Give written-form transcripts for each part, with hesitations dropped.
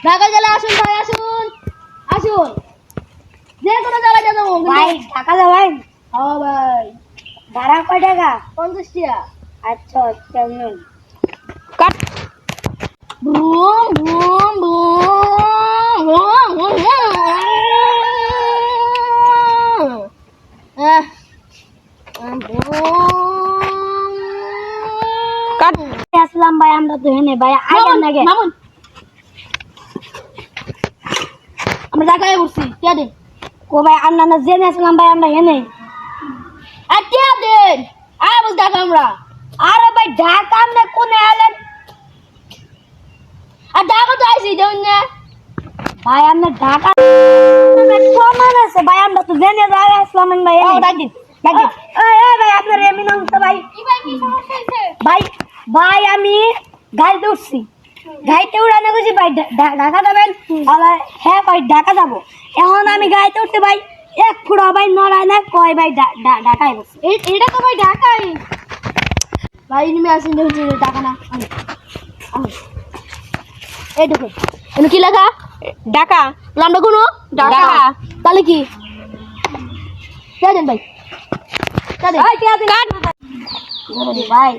ঢাকা জেলা আসুন ভাই, আসুন আসুন, যে কোনো জায়গায় যাবো ভাই টাকা দাও ভাই। হ্যাঁ ভাই, ভাড়া কয় টাকা? 50 টাকা। আচ্ছা কেমন? Cut. Boom boom boom boom boom cut. Aslam ভাই, আমরা তো হেনে ভাই আইলেন নাকি? মামুন, আমরা ঢাকায় উঠছি, কে দে? ও ভাই আমরা না জেনে আসলাম ভাই, আমরা হেনে। আর কে দেন? আয় বস ঢাকা আমরা। আরে ভাই ঢাকা আমরা কোনে আলেন? আর ঢাকা তো আইছি দেন না। ভাই আমরা ঢাকা প্রমাণ আছে ভাই, আমরা তো জেনে যাই আসলাম ভাই। ও ডাক দিন, ডাক দিন। ভাই আপনার এমনি নাম তো ভাই। কি ভাই, কি সমস্যা হইছে? ভাই ভাই আমি গাড়িতে উঠছি, গাড়িতে উড়ানো গেছি ভাই ঢাকা যাবেন। হ্যাঁ ভাই ঢাকা যাবো। এখন আমি গাড়িতে উঠতে ভাই এক ফুড়া ভাই নড়ায় না, কয় ভাই ঢাকায় বসে। এটা তো ভাই ঢাকাই। ভাই নেমে আসেন, দেখছি ঢাকা না। এই দেখুন, এখানে কি লেখা? ঢাকা। নামটা কোনো ঢাকা। তাহলে কি দেন ভাই, ভাই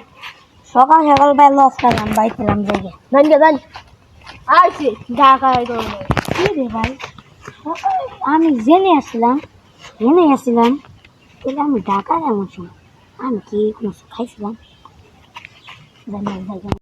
সকাল সকাল ভাই লস করলাম ভাই, খেলাম জায়গা দেন আইছি ঢাকা। কি রে ভাই, আমি জেনে আসছিলাম, জেনে আসছিলাম তাহলে আমি ঢাকা যেমন আমি কি কোনো খাইছিলাম জানি না।